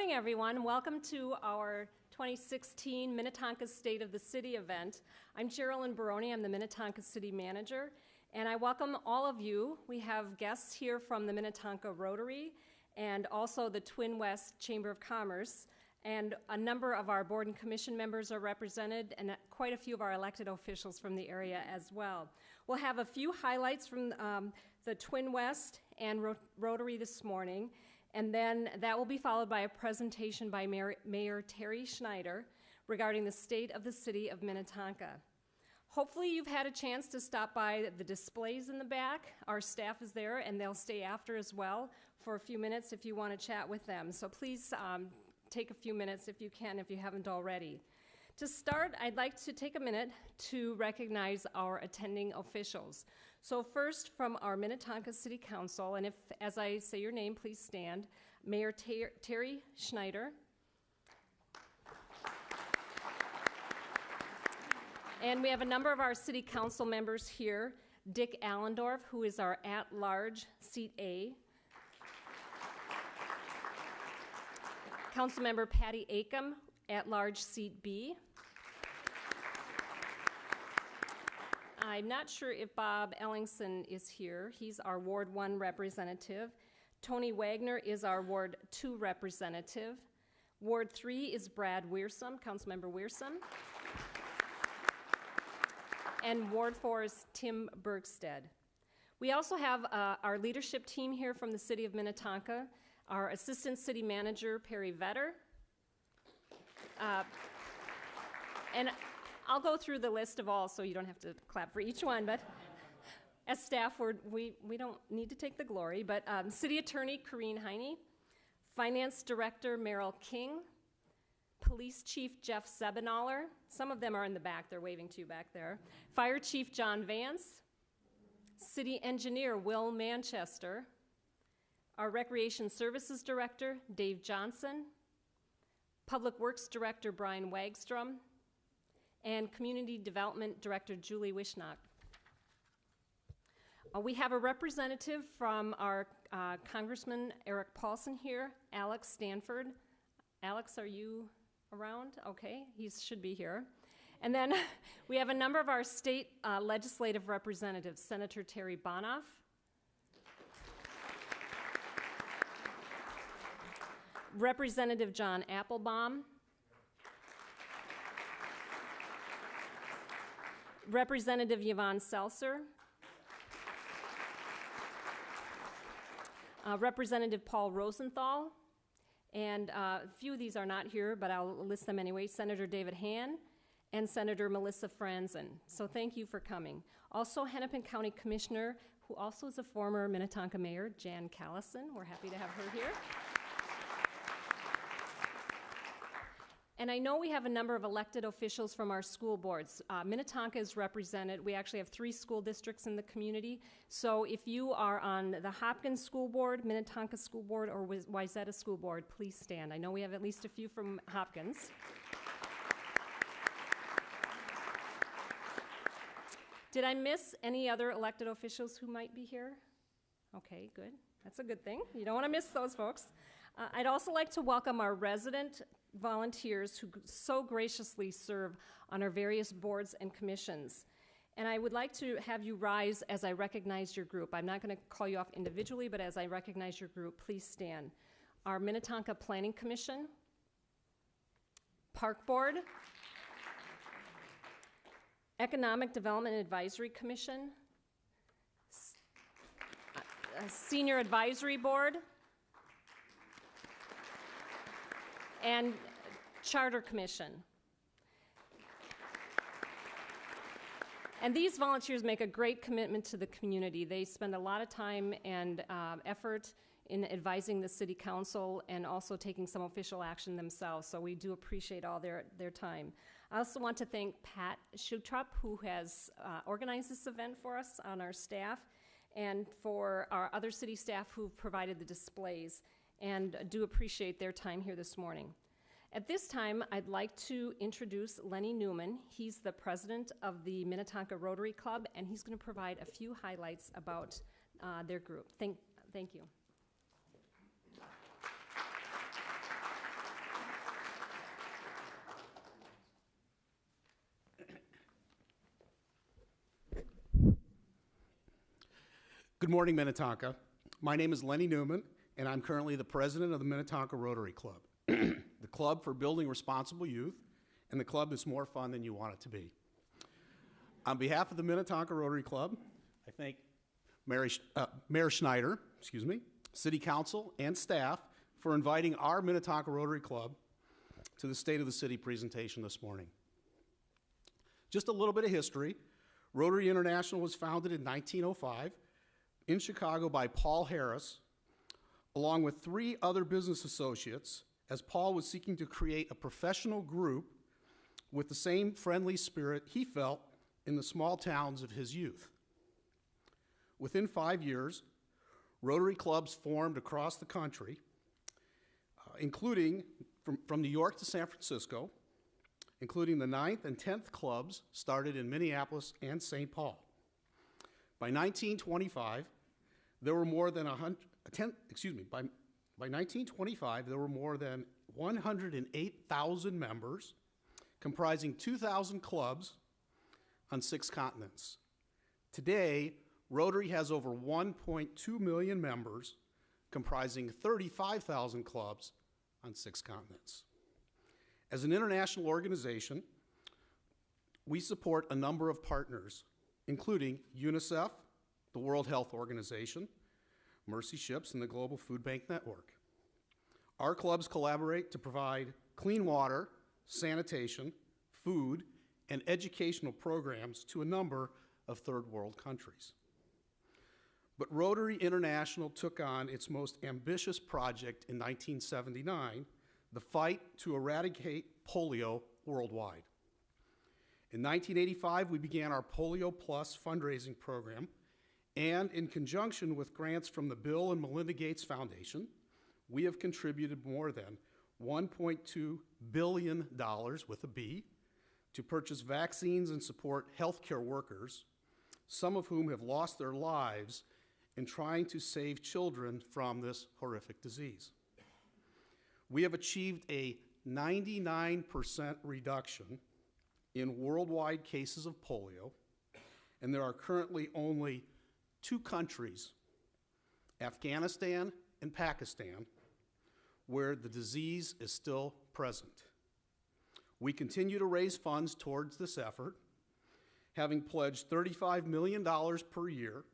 morning, everyone. Welcome to our 2016 Minnetonka State of the City event. I'm Geraldine Baroni. I'm the Minnetonka City Manager, and I welcome all of you. We have guests here from the Minnetonka Rotary and also the Twin West Chamber of Commerce, and a number of our board and commission members are represented, and quite a few of our elected officials from the area as well. We'll have a few highlights from the Twin West and Rotary this morning, and then that will be followed by a presentation by Mayor Terry Schneider regarding the state of the city of Minnetonka. Hopefully you've had a chance to stop by the displays in the back. Our staff is there, and they'll stay after as well for a few minutes if you want to chat with them. So please take a few minutes if you can, if you haven't already. To start, I'd like to take a minute to recognize our attending officials. So first, from our Minnetonka City Council, and if, as I say your name, please stand, Mayor Terry Schneider. And we have a number of our city council members here. Dick Allendorf, who is our at-large, seat A. Councilmember Patty Acom, at-large, seat B. I'm not sure if Bob Ellingson is here. He's our Ward 1 representative. Tony Wagner is our Ward 2 representative. Ward 3 is Brad Weirsom, Councilmember Weirsom. And Ward 4 is Tim Bergstead. We also have our leadership team here from the city of Minnetonka, our Assistant City Manager, Perry Vetter. And I'll go through the list of all so you don't have to clap for each one, but as staff, we don't need to take the glory, but City Attorney Corrine Heine, Finance Director Merrill King, Police Chief Jeff Sebenaller, some of them are in the back, they're waving to you back there, Fire Chief John Vance, City Engineer Will Manchester, our Recreation Services Director Dave Johnson, Public Works Director Brian Wagstrom, and Community Development Director Julie Wishnock. We have a representative from our Congressman Eric Paulson here, Alex Stanford. Alex, are you around? Okay, he should be here. And then we have a number of our state legislative representatives, Senator Terry Bonoff, Representative John Applebaum, Representative Yvonne Seltzer, Representative Paul Rosenthal, and a few of these are not here, but I'll list them anyway, Senator David Hann, and Senator Melissa Franzen. So thank you for coming. Also, Hennepin County Commissioner, who also is a former Minnetonka Mayor, Jan Callison. We're happy to have her here. And I know we have a number of elected officials from our school boards. Minnetonka is represented. We actually have 3 school districts in the community. So if you are on the Hopkins School Board, Minnetonka School Board, or Wayzata School Board, please stand. I know we have at least a few from Hopkins. Did I miss any other elected officials who might be here? Okay, good. That's a good thing. You don't want to miss those folks. I'd also like to welcome our resident volunteers who so graciously serve on our various boards and commissions. And I would like to have you rise as I recognize your group. I'm not going to call you off individually, but as I recognize your group, please stand. Our Minnetonka Planning Commission, Park Board, Economic Development Advisory Commission, Senior Advisory Board, and Charter Commission. And these volunteers make a great commitment to the community. They spend a lot of time and effort in advising the City Council and also taking some official action themselves, so we do appreciate all their time. I also want to thank Pat Schutrup, who has organized this event for us on our staff, and for our other city staff who've provided the displays, and do appreciate their time here this morning. At this time, I'd like to introduce Lenny Newman. He's the president of the Minnetonka Rotary Club, and he's going to provide a few highlights about their group. Thank you. Good morning, Minnetonka. My name is Lenny Newman, and I'm currently the president of the Minnetonka Rotary Club, the club for building responsible youth, and the club that's more fun than you want it to be. On behalf of the Minnetonka Rotary Club, I thank Mayor Schneider, City Council, and staff for inviting our Minnetonka Rotary Club to the State of the City presentation this morning. Just a little bit of history. Rotary International was founded in 1905 in Chicago by Paul Harris, along with 3 other business associates, as Paul was seeking to create a professional group with the same friendly spirit he felt in the small towns of his youth. Within 5 years, Rotary clubs formed across the country, including from New York to San Francisco, including the 9th and 10th clubs started in Minneapolis and St. Paul. By 1925, there were more than 108,000 members, comprising 2,000 clubs on 6 continents. Today, Rotary has over 1.2 million members, comprising 35,000 clubs on 6 continents. As an international organization, we support a number of partners, including UNICEF, the World Health Organization, Mercy Ships, and the Global Food Bank Network. Our clubs collaborate to provide clean water, sanitation, food, and educational programs to a number of third world countries. But Rotary International took on its most ambitious project in 1979, the fight to eradicate polio worldwide. In 1985, we began our Polio Plus fundraising program, and in conjunction with grants from the Bill and Melinda Gates Foundation, we have contributed more than $1.2 billion, with a B, to purchase vaccines and support healthcare workers, some of whom have lost their lives in trying to save children from this horrific disease. We have achieved a 99% reduction in worldwide cases of polio, and there are currently only 2 countries, Afghanistan and Pakistan, where the disease is still present. We continue to raise funds towards this effort, having pledged $35 million per year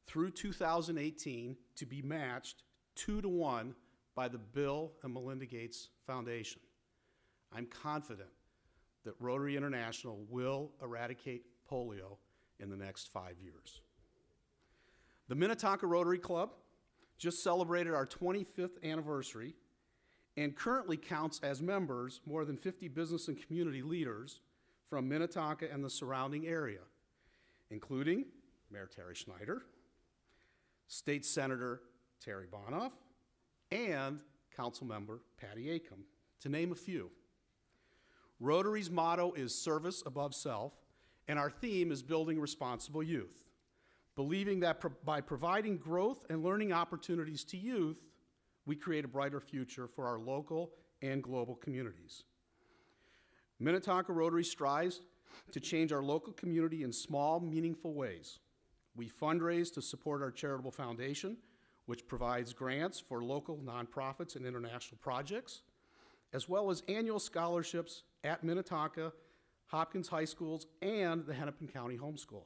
through 2018 to be matched 2-to-1 by the Bill and Melinda Gates Foundation. I'm confident that Rotary International will eradicate polio in the next 5 years. The Minnetonka Rotary Club just celebrated our 25th anniversary and currently counts as members more than 50 business and community leaders from Minnetonka and the surrounding area, including Mayor Terry Schneider, State Senator Terry Bonoff, and Councilmember Patty Acom, to name a few. Rotary's motto is service above self, and our theme is building responsible youth, believing that by providing growth and learning opportunities to youth, we create a brighter future for our local and global communities. Minnetonka Rotary strives to change our local community in small, meaningful ways. We fundraise to support our charitable foundation, which provides grants for local nonprofits and international projects, as well as annual scholarships at Minnetonka, Hopkins High Schools, and the Hennepin County Homeschool.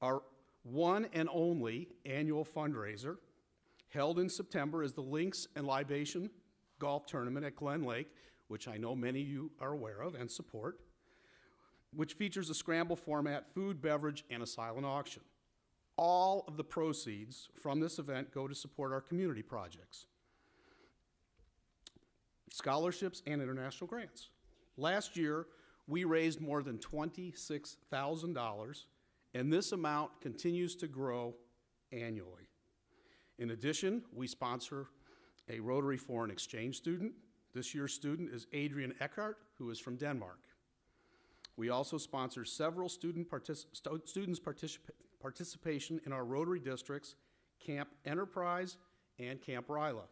Our one and only annual fundraiser, held in September, is the Links and Libation Golf Tournament at Glen Lake, which I know many of you are aware of and support, which features a scramble format, food, beverage, and a silent auction. All of the proceeds from this event go to support our community projects, scholarships, and international grants. Last year, we raised more than $26,000, and this amount continues to grow annually. In addition, we sponsor a Rotary Foreign Exchange student. This year's student is Adrian Eckhart, who is from Denmark. We also sponsor several students' participation in our Rotary districts, Camp Enterprise and Camp Ryla.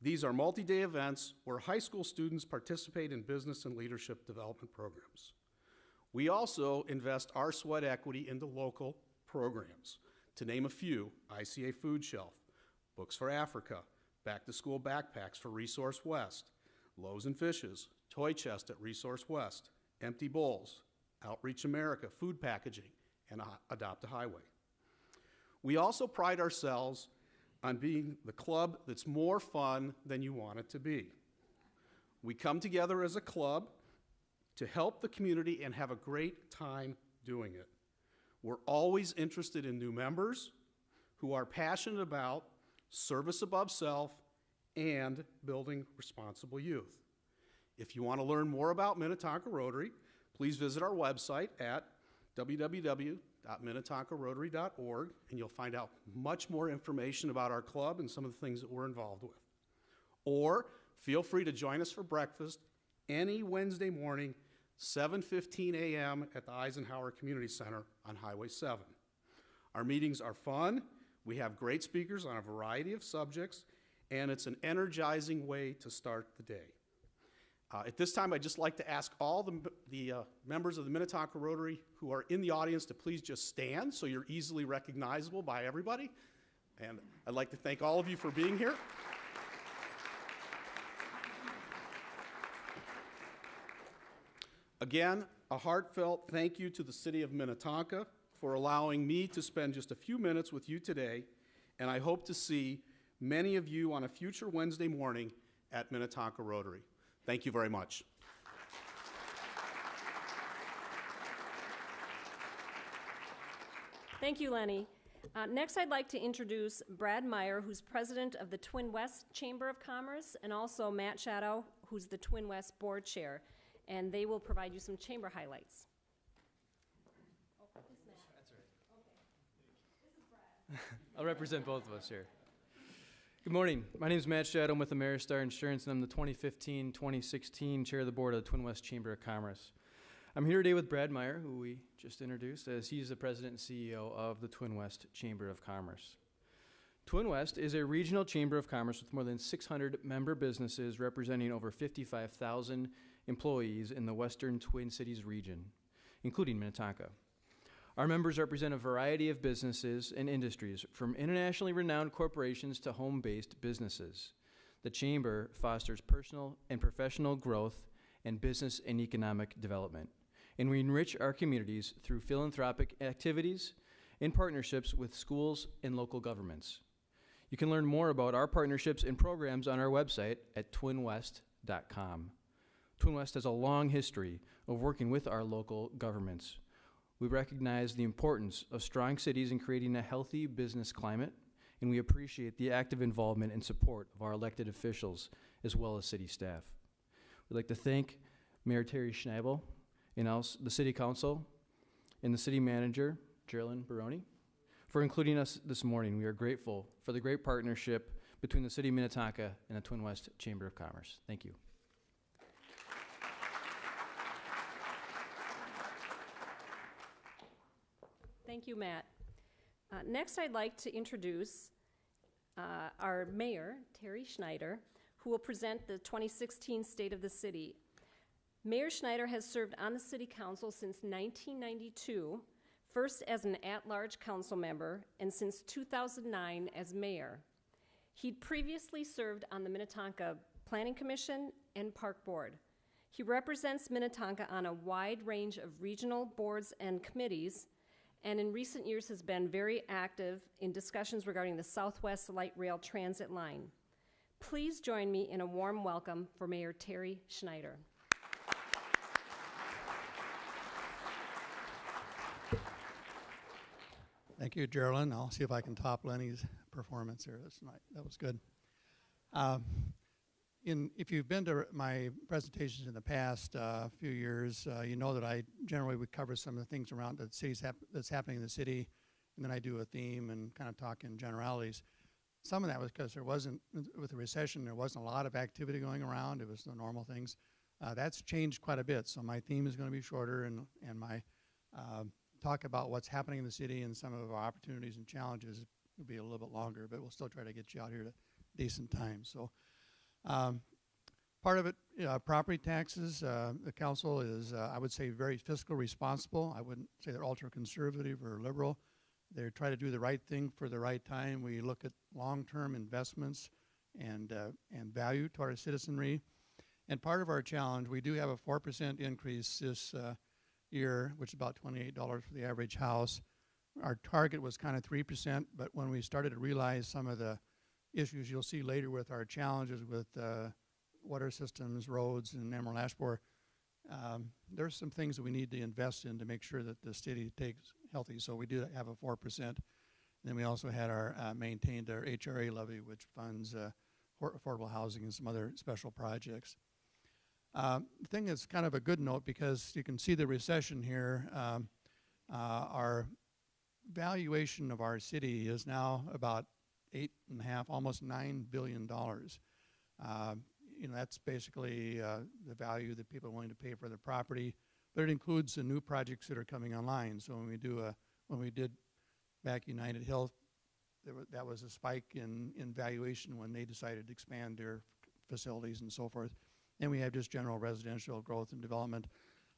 These are multi-day events where high school students participate in business and leadership development programs. We also invest our sweat equity into local programs. To name a few, ICA Food Shelf, Books for Africa, Back to School Backpacks for Resource West, Loaves and Fishes, Toy Chest at Resource West, Empty Bowls, Outreach America, Food Packaging, and Adopt a Highway. We also pride ourselves on being the club that's more fun than you want it to be. We come together as a club to help the community and have a great time doing it. We're always interested in new members who are passionate about service above self and building responsible youth. If you want to learn more about Minnetonka Rotary, please visit our website at www.minnetonkarotary.org, and you'll find out much more information about our club and some of the things that we're involved with. Or feel free to join us for breakfast any Wednesday morning, 7:15 a.m. at the Eisenhower Community Center on Highway 7. Our meetings are fun. We have great speakers on a variety of subjects, and it's an energizing way to start the day. At this time, I'd just like to ask all the members of the Minnetonka Rotary who are in the audience to please just stand so you're easily recognizable by everybody. And I'd like to thank all of you for being here. Again, a heartfelt thank you to the City of Minnetonka for allowing me to spend just a few minutes with you today, and I hope to see many of you on a future Wednesday morning at Minnetonka Rotary. Thank you very much. Thank you, Lenny. Next, I'd like to introduce Brad Meyer, who's president of the Twin West Chamber of Commerce, and also Matt Shadow, who's the Twin West Board Chair, and they will provide you some chamber highlights. I'll represent both of us here. Good morning. My name is Matt Shadow. I'm with Ameristar Insurance, and I'm the 2015-2016 Chair of the Board of the Twin West Chamber of Commerce. I'm here today with Brad Meyer, who we just introduced, as he's the President and CEO of the Twin West Chamber of Commerce. Twin West is a regional chamber of commerce with more than 600 member businesses representing over 55,000 employees in the Western Twin Cities region, including Minnetonka. Our members represent a variety of businesses and industries, from internationally renowned corporations to home-based businesses. The Chamber fosters personal and professional growth and business and economic development, and we enrich our communities through philanthropic activities in partnerships with schools and local governments. You can learn more about our partnerships and programs on our website at twinwest.com. Twin West has a long history of working with our local governments. We recognize the importance of strong cities in creating a healthy business climate, and we appreciate the active involvement and support of our elected officials as well as city staff. We'd like to thank Mayor Terry Schneibel and also the City Council and the City Manager, Geraldine Baroni, for including us this morning. We are grateful for the great partnership between the City of Minnetonka and the Twin West Chamber of Commerce. Thank you. Thank you, Matt. Next, I'd like to introduce our mayor, Terry Schneider, who will present the 2016 State of the City. Mayor Schneider has served on the City Council since 1992, first as an at-large council member, and since 2009 as mayor. He'd previously served on the Minnetonka Planning Commission and Park Board. He represents Minnetonka on a wide range of regional boards and committees, and in recent years has been very active in discussions regarding the Southwest Light Rail Transit Line. Please join me in a warm welcome for Mayor Terry Schneider. Thank you, Geraldine. I'll see if I can top Lenny's performance here this night. That was good. If you've been to my presentations in the past few years, you know that I generally would cover some of the things around the cities that's happening in the city, and then I do a theme and kind of talk in generalities. Some of that was because there wasn't, with the recession, there wasn't a lot of activity going around. It was the normal things. That's changed quite a bit, so my theme is going to be shorter, and my talk about what's happening in the city and some of our opportunities and challenges will be a little bit longer, but we'll still try to get you out here at a decent time. So part of it, property taxes, the council is, I would say, very fiscal responsible. I wouldn't say they're ultra-conservative or liberal. They try to do the right thing for the right time. We look at long-term investments and value to our citizenry. And part of our challenge, we do have a 4% increase this year, which is about $28 for the average house. Our target was kind of 3%, but when we started to realize some of the issues you'll see later with our challenges with water systems, roads, and Emerald Ash Borer, there's some things that we need to invest in to make sure that the city takes healthy. So we do have a 4%. Then we also had our maintained our HRA levy, which funds affordable housing and some other special projects. The thing that's kind of a good note, because you can see the recession here, our valuation of our city is now about $8.5, almost $9 billion. You know, that's basically the value that people are willing to pay for the property, but it includes the new projects that are coming online. So when we did back United Health, that was a spike in valuation when they decided to expand their facilities and so forth. And we have just general residential growth and development.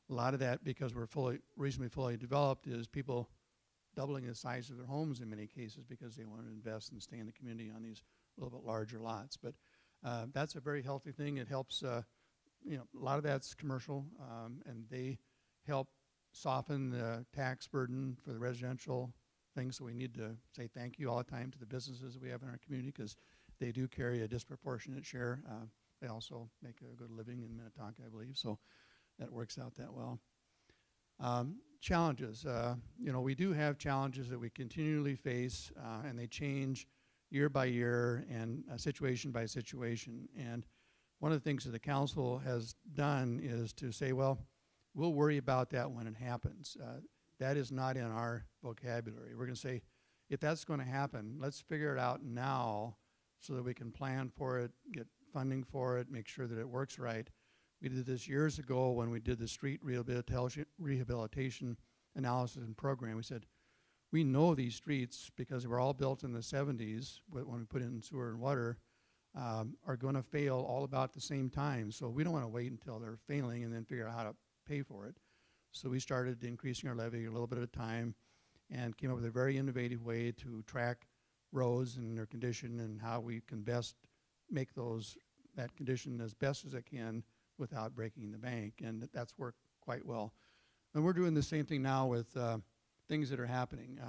A lot of that, because we're reasonably fully developed, is people doubling the size of their homes in many cases because they want to invest and stay in the community on these little bit larger lots. But that's a very healthy thing. It helps, you know, a lot of that's commercial, and they help soften the tax burden for the residential things. So we need to say thank you all the time to the businesses that we have in our community, because they do carry a disproportionate share. They also make a good living in Minnetonka, I believe, so that works out that well. Challenges, you know, we do have challenges that we continually face, and they change year by year and situation by situation. And one of the things that the council has done is to say, well, we'll worry about that when it happens. That is not in our vocabulary. We're going to say, if that's going to happen, let's figure it out now so that we can plan for it, get funding for it, make sure that it works right. We did this years ago when we did the street rehabilitation analysis and program. We said, we know these streets, because they were all built in the 70s, when we put in sewer and water, are going to fail all about the same time. So we don't want to wait until they're failing and then figure out how to pay for it. So we started increasing our levy a little bit at a time and came up with a very innovative way to track roads and their condition and how we can best make that condition as best as it can without breaking the bank, and that's worked quite well. And we're doing the same thing now with things that are happening.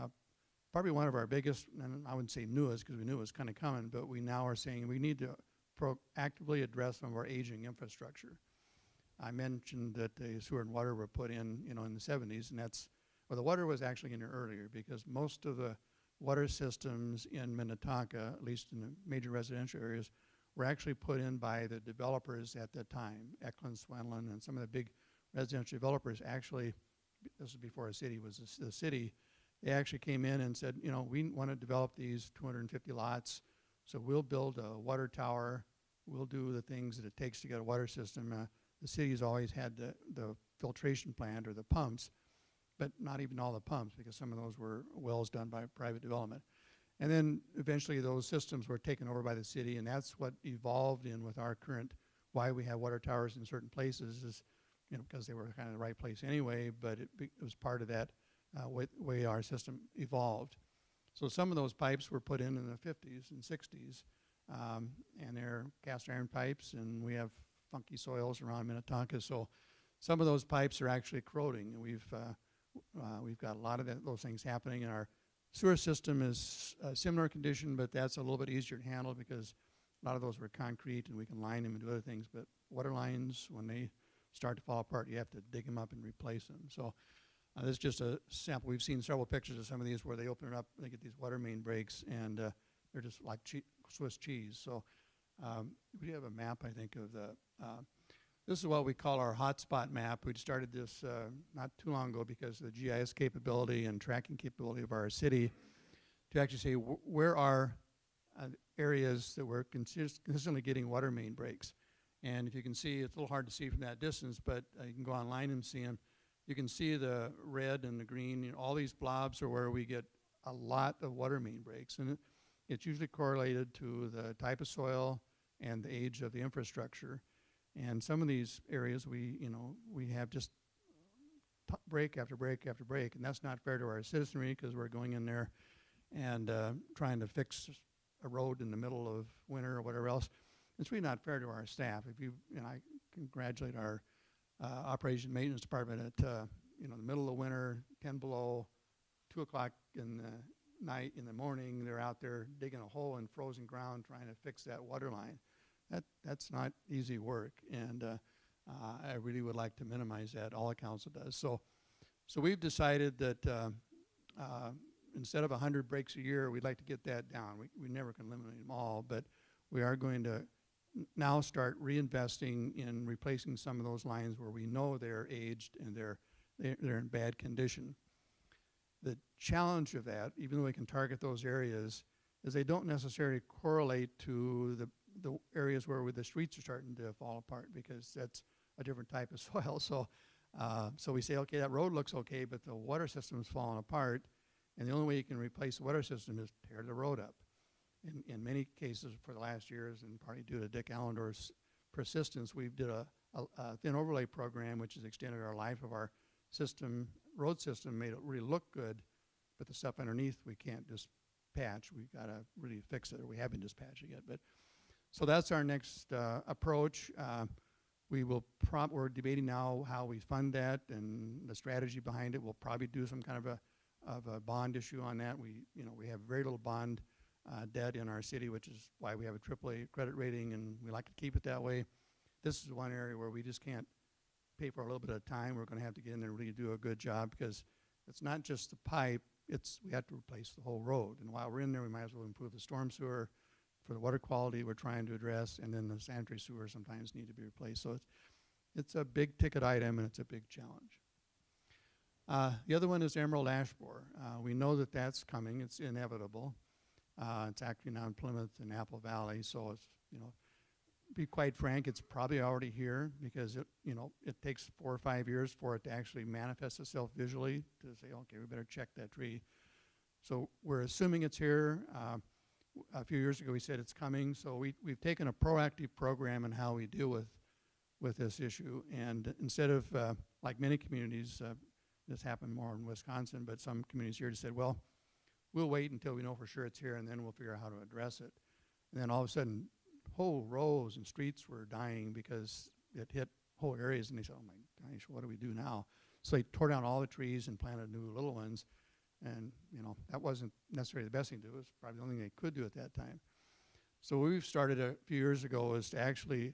Probably one of our biggest, and I wouldn't say newest because we knew it was kind of coming, but we now are saying we need to proactively address some of our aging infrastructure. I mentioned that the sewer and water were put in, you know, in the 70s, and well, the water was actually in there earlier, because most of the water systems in Minnetonka, at least in the major residential areas, were actually put in by the developers at the time. Eklund, Swenlin, and some of the big residential developers actually, this was before a city was the city, they actually came in and said, you know, we want to develop these 250 lots, so we'll build a water tower, we'll do the things that it takes to get a water system. The city's always had the filtration plant or the pumps, but not even all the pumps, because some of those were wells done by private development. And then eventually those systems were taken over by the city, and that's what evolved in with our current, why we have water towers in certain places is, you know, because they were kind of the right place anyway, but it was part of that way our system evolved. So some of those pipes were put in the 50s and 60s, and they're cast iron pipes, and we have funky soils around Minnetonka, so some of those pipes are actually corroding, and we've got a lot of those things happening. And our sewer system is a similar condition, but that's a little bit easier to handle because a lot of those were concrete and we can line them and do other things. But water lines, when they start to fall apart, you have to dig them up and replace them. So this is just a sample. We've seen several pictures of some of these where they open it up, they get these water main breaks, and they're just like Swiss cheese. So we have a map, I think, of the this is what we call our hotspot map. We started this not too long ago because of the GIS capability and tracking capability of our city to actually say where are areas that we're consistently getting water main breaks. And if you can see, it's a little hard to see from that distance, but you can go online and see them. You can see the red and the green. You know, all these blobs are where we get a lot of water main breaks. And it's usually correlated to the type of soil and the age of the infrastructure. And some of these areas we have just break after break after break, and that's not fair to our citizenry because we're going in there and trying to fix a road in the middle of winter or whatever else. It's really not fair to our staff. And I congratulate our operation maintenance department at the middle of winter, 10 below, 2 o'clock in the night, in the morning, they're out there digging a hole in frozen ground trying to fix that water line. That's not easy work, and I really would like to minimize that. All the council does. So we've decided that instead of 100 breaks a year, we'd like to get that down. We never can eliminate them all, but we are going to now start reinvesting in replacing some of those lines where we know they're aged and they're in bad condition. The challenge of that, even though we can target those areas, is they don't necessarily correlate to the areas where the streets are starting to fall apart, because that's a different type of soil. So we say, okay, that road looks okay, but the water system is falling apart, and the only way you can replace the water system is tear the road up. In many cases for the last years, and partly due to Dick Allendorf's persistence, we've did a thin overlay program, which has extended our life of our road system, made it really look good, but the stuff underneath we can't just patch. We've got to really fix it, or we haven't just patched it yet. But so that's our next approach. We're debating now how we fund that and the strategy behind it. We'll probably do some kind of a bond issue on that. We have very little bond debt in our city, which is why we have a AAA credit rating, and we like to keep it that way. This is one area where we just can't pay for a little bit of time. We're going to have to get in there and really do a good job, because it's not just the pipe, we have to replace the whole road. And while we're in there, we might as well improve the storm sewer for the water quality we're trying to address, and then the sanitary sewer sometimes need to be replaced. So it's a big ticket item, and it's a big challenge. The other one is emerald ash borer. We know that that's coming. It's inevitable. It's actually now in Plymouth and Apple Valley, so it's, be quite frank, it's probably already here, because it takes 4 or 5 years for it to actually manifest itself visually to say, okay, we better check that tree. So we're assuming it's here. A few years ago we said it's coming, so we've taken a proactive program in how we deal with this issue. And instead of, like many communities, this happened more in Wisconsin, but some communities here just said, well, we'll wait until we know for sure it's here, and then we'll figure out how to address it. And then all of a sudden, whole rows and streets were dying because it hit whole areas, and they said, oh my gosh, what do we do now? So they tore down all the trees and planted new little ones, and that wasn't necessarily the best thing to do. It was probably the only thing they could do at that time. So what we've started a few years ago is to actually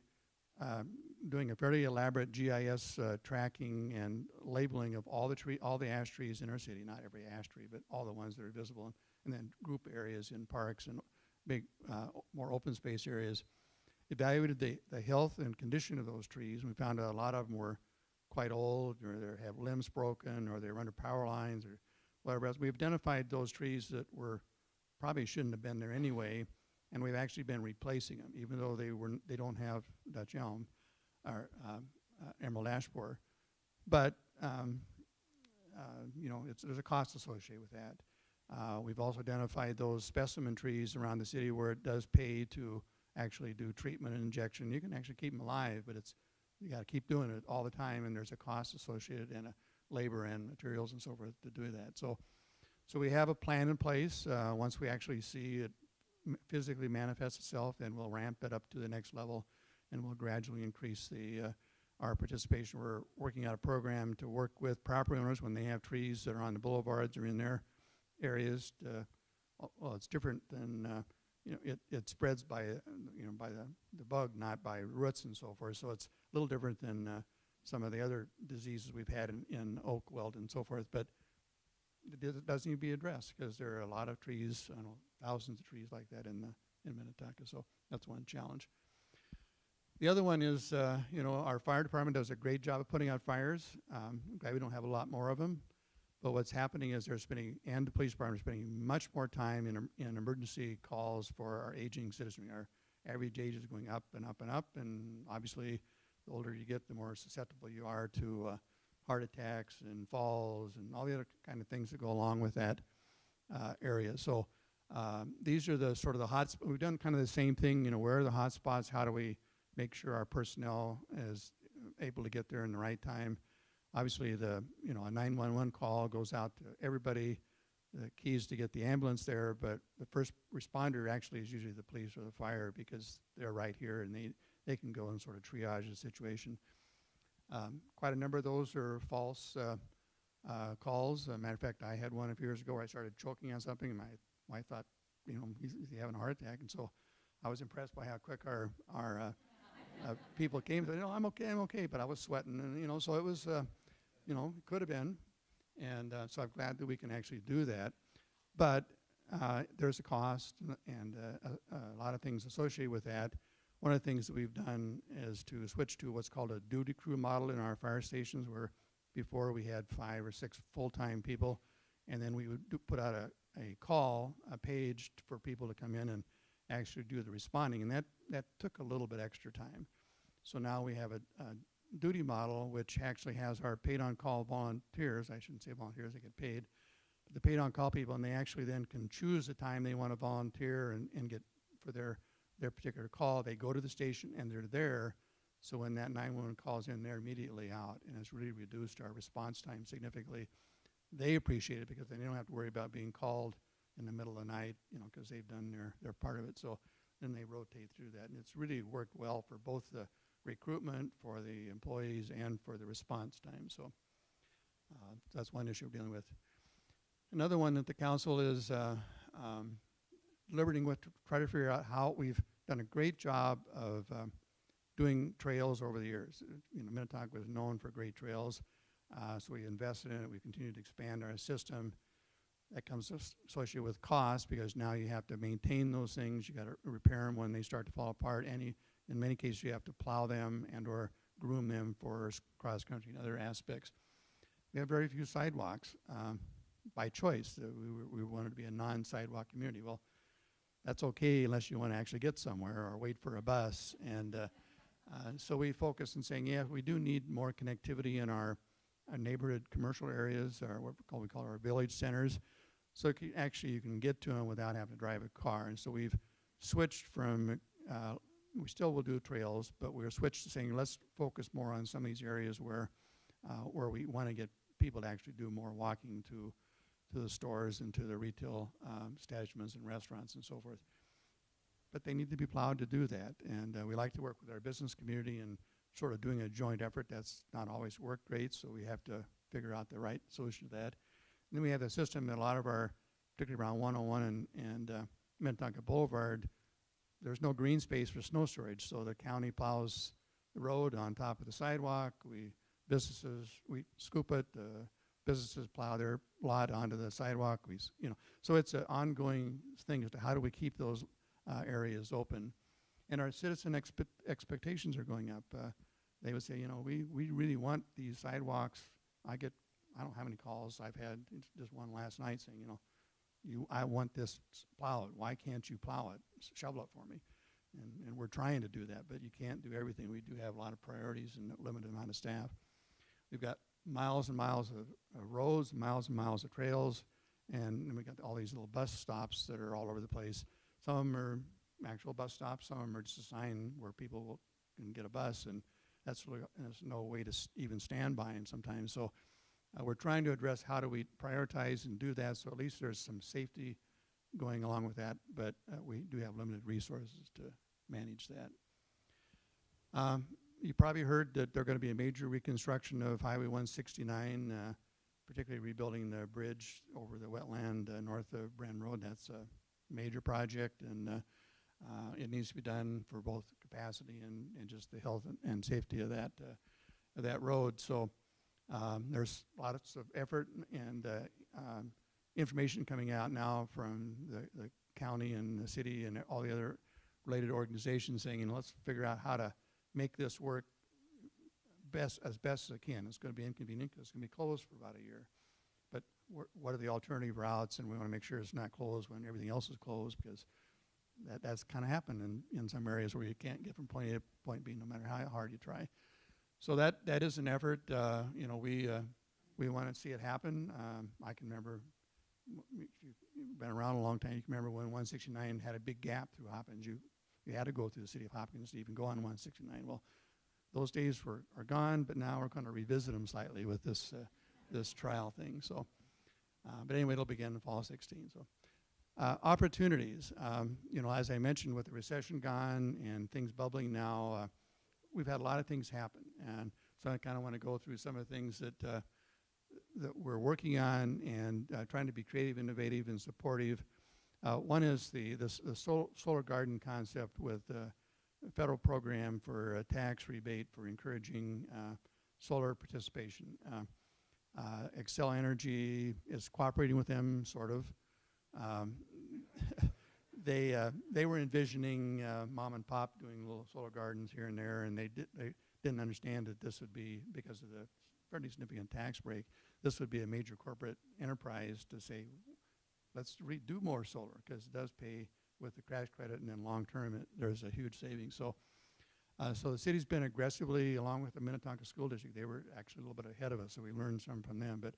doing a fairly elaborate GIS tracking and labeling of all the ash trees in our city, not every ash tree, but all the ones that are visible, and then group areas in parks and big, more open space areas. Evaluated the health and condition of those trees, and we found a lot of them were quite old, or they have limbs broken, or they were under power lines, or whatever else. We've identified those trees that probably shouldn't have been there anyway, and we've actually been replacing them, even though they don't have Dutch elm or emerald ash borer. But there's a cost associated with that. We've also identified those specimen trees around the city where it does pay to actually do treatment and injection. You can actually keep them alive, but you got to keep doing it all the time, and there's a cost associated, and a labor and materials and so forth to do that. So we have a plan in place. Once we actually see it physically manifest itself, then we'll ramp it up to the next level, and we'll gradually increase our participation. We're working out a program to work with property owners when they have trees that are on the boulevards or in their areas. Well, it's different than it spreads by the bug, not by roots and so forth. So it's a little different than some of the other diseases we've had in oak wilt and so forth. But it does need to be addressed, because there are a lot of trees, thousands of trees like that in Minnetonka. So that's one challenge. The other one is, our fire department does a great job of putting out fires. I'm glad we don't have a lot more of them. But what's happening is and the police department is spending much more time in emergency calls for our aging citizenry. Our average age is going up and up and up, and obviously the older you get, the more susceptible you are to heart attacks and falls and all the other kind of things that go along with that area. So these are the sort of the hot spots. We've done kind of the same thing, where are the hot spots? How do we make sure our personnel is able to get there in the right time? obviously a 911 call goes out to everybody, the keys to get the ambulance there, but the first responder actually is usually the police or the fire because they're right here and they can go and sort of triage the situation. Quite a number of those are false calls. Matter of fact, I had one a few years ago where I started choking on something, and my wife thought, is he having a heart attack? And so I was impressed by how quick our people came. They said, I'm okay, but I was sweating, and so it was, it could have been, and so I'm glad that we can actually do that. But there's a cost and a lot of things associated with that. One of the things that we've done is to switch to what's called a duty crew model in our fire stations, where before we had 5 or 6 full-time people, and then we would put out a page for people to come in and actually do the responding, and that took a little bit extra time. So now we have a duty model which actually has our paid-on-call volunteers. I shouldn't say volunteers, they get paid. But the paid-on-call people, and they actually then can choose the time they want to volunteer and get for their particular call. They go to the station and they're there, so when that 911 calls in, they're immediately out, and it's really reduced our response time significantly. They appreciate it because they don't have to worry about being called in the middle of the night, because they've done their part of it. So then they rotate through that, and it's really worked well for both the recruitment, for the employees, and for the response time. So that's one issue we're dealing with. Another one that the council is deliberating with to try to figure out how we've done a great job of doing trails over the years. Minnetonka was known for great trails, so we invested in it. We continue to expand our system. That comes associated with cost, because now you have to maintain those things. You got to repair them when they start to fall apart. In many cases, you have to plow them and or groom them for cross country and other aspects. We have very few sidewalks by choice. We wanted to be a non-sidewalk community. Well, that's okay unless you want to actually get somewhere or wait for a bus. And so we focus on saying, yeah, we do need more connectivity in our neighborhood commercial areas, or what we call our village centers. So you can get to them without having to drive a car. And so we've switched from, we still will do trails, but we're switched to saying let's focus more on some of these areas where we want to get people to actually do more walking to the stores and to the retail establishments and restaurants and so forth. But they need to be plowed to do that. And we like to work with our business community and sort of doing a joint effort. That's not always worked great, so we have to figure out the right solution to that. And then we have a system that a lot of our, particularly around 101 and Minnetonka Boulevard, there's no green space for snow storage, so the county plows the road on top of the sidewalk. We scoop it, businesses plow their lot onto the sidewalk. So it's an ongoing thing as to how do we keep those areas open. And our citizen expectations are going up. They would say, we really want these sidewalks. I don't know how many calls I've had, just one last night saying, I want this plowed. Why can't you plow it? Shovel it for me. And we're trying to do that, but you can't do everything. We do have a lot of priorities and a limited amount of staff. We've got miles and miles of roads, miles and miles of trails, and then we got all these little bus stops that are all over the place. Some of them are actual bus stops, some of them are just a sign where people can get a bus, and there's no way to even stand by them sometimes. So we're trying to address how do we prioritize and do that, so at least there's some safety going along with that, but we do have limited resources to manage that. You probably heard that there's going to be a major reconstruction of Highway 169, particularly rebuilding the bridge over the wetland north of Bren Road. That's a major project, and it needs to be done for both capacity and just the health and safety of that road. So there's lots of effort and information coming out now from the county and the city and all the other related organizations saying, let's figure out how to make this work as best as it can. It's going to be inconvenient because it's going to be closed for about a year. But what are the alternative routes? And we want to make sure it's not closed when everything else is closed, because that's kind of happened in some areas where you can't get from point A to point B no matter how hard you try. So that is an effort. We want to see it happen. I can remember, if you've been around a long time, you can remember when 169 had a big gap through Hopkins. You had to go through the city of Hopkins to even go on 169. Well, those days are gone, but now we're going to revisit them slightly with this this trial thing. So, but anyway, it'll begin in fall 16. So, opportunities. You know, as I mentioned, with the recession gone and things bubbling now, we've had a lot of things happen, and so I kind of want to go through some of the things that that we're working on and trying to be creative, innovative, and supportive. One is the solar garden concept with a federal program for a tax rebate for encouraging solar participation. Excel Energy is cooperating with them, sort of. They were envisioning mom and pop doing little solar gardens here and there, and they didn't understand that this would be, because of the fairly significant tax break, this would be a major corporate enterprise to say, let's do more solar, because it does pay with the crash credit, and then long term there's a huge savings. So, so the city's been aggressively, along with the Minnetonka School District, they were actually a little bit ahead of us, so we learned some from them. But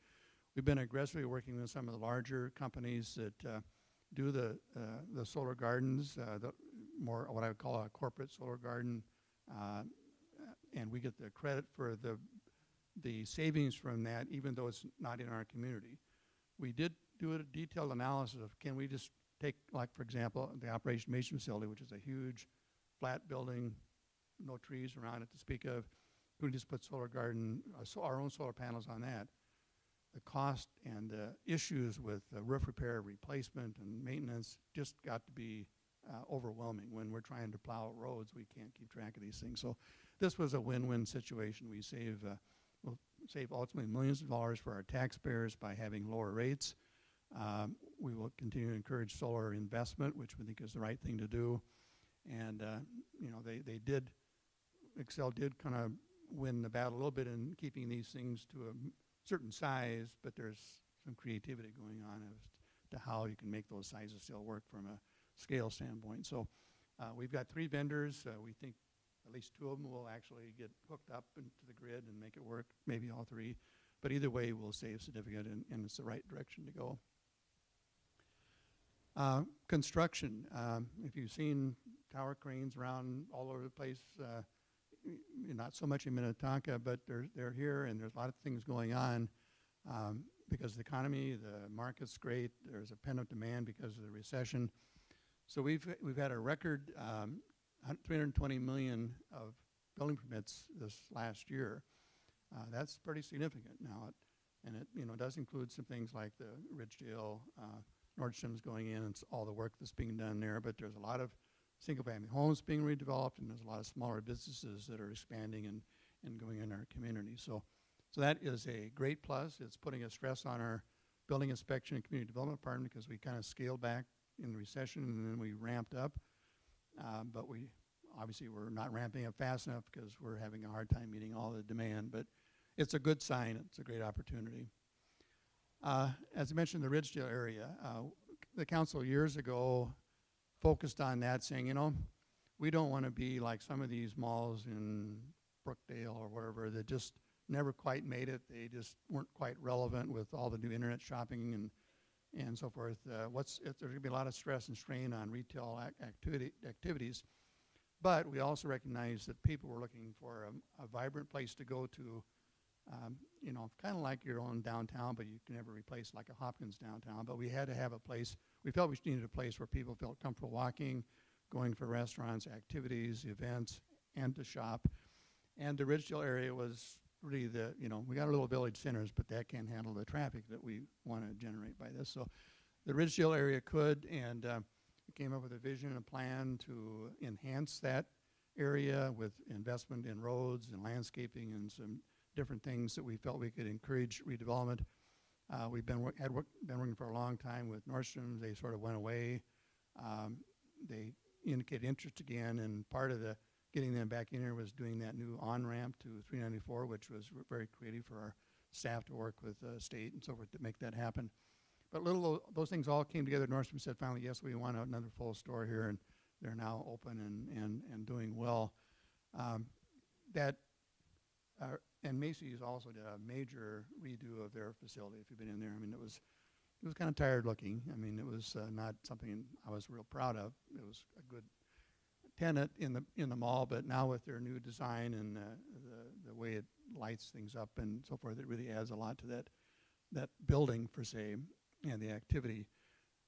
we've been aggressively working with some of the larger companies that do the solar gardens, the more what I would call a corporate solar garden, and we get the credit for the savings from that, even though it's not in our community. We did do a detailed analysis of, can we just take, like, for example, the Operation Mission Facility, which is a huge flat building, no trees around it to speak of. Can we just put solar garden, our own solar panels on that? The cost and the issues with roof repair, replacement, and maintenance just got to be overwhelming. When we're trying to plow roads, we can't keep track of these things. So this was a win-win situation. We we'll save ultimately millions of dollars for our taxpayers by having lower rates. We will continue to encourage solar investment, which we think is the right thing to do. And you know, Excel did kind of win the battle a little bit in keeping these things to a certain size, but there's some creativity going on as to how you can make those sizes still work from a scale standpoint. So we've got 3 vendors. We think at least 2 of them will actually get hooked up into the grid and make it work, maybe all 3. But either way, we'll save significant, and it's the right direction to go. Construction. If you've seen tower cranes around all over the place, not so much in Minnetonka, but they're here, and there's a lot of things going on because of the economy, the market's great. There's a pent-up demand because of the recession. So we've had a record 320 million of building permits this last year. That's pretty significant now, and it does include some things like the Ridgedale, Nordstrom's going in, and all the work that's being done there. But there's a lot of single-family homes being redeveloped, and there's a lot of smaller businesses that are expanding and going in our community. So that is a great plus. It's putting a stress on our building inspection and community development department because we kind of scaled back in the recession and then we ramped up. But obviously we're not ramping up fast enough because we're having a hard time meeting all the demand. But it's a good sign. It's a great opportunity. As I mentioned, the Ridgedale area, the council years ago focused on that, saying, we don't want to be like some of these malls in Brookdale or whatever that just never quite made it. They just weren't quite relevant with all the new internet shopping and so forth. There's going to be a lot of stress and strain on retail activities. But we also recognize that people were looking for a vibrant place to go to, kind of like your own downtown, but you can never replace like a Hopkins downtown. But we had to have a place. We felt we needed a place where people felt comfortable walking, going for restaurants, activities, events, and to shop. And the Ridgedale area was really we got our little village centers, but that can't handle the traffic that we want to generate by this. So the Ridgedale area could, and we came up with a vision and a plan to enhance that area with investment in roads and landscaping and some different things that we felt we could encourage redevelopment. We've been working for a long time with Nordstrom. They sort of went away. They indicated interest again, and part of the getting them back in here was doing that new on-ramp to 394, which was very creative for our staff to work with the state and so forth to make that happen. But those things all came together. Nordstrom said finally, yes, we want another full store here, and they're now open and doing well. And Macy's also did a major redo of their facility. If you've been in there, I mean, it was kind of tired looking. I mean, it was not something I was real proud of. It was a good tenant in the mall, but now with their new design and the way it lights things up and so forth, it really adds a lot to that building per se and the activity.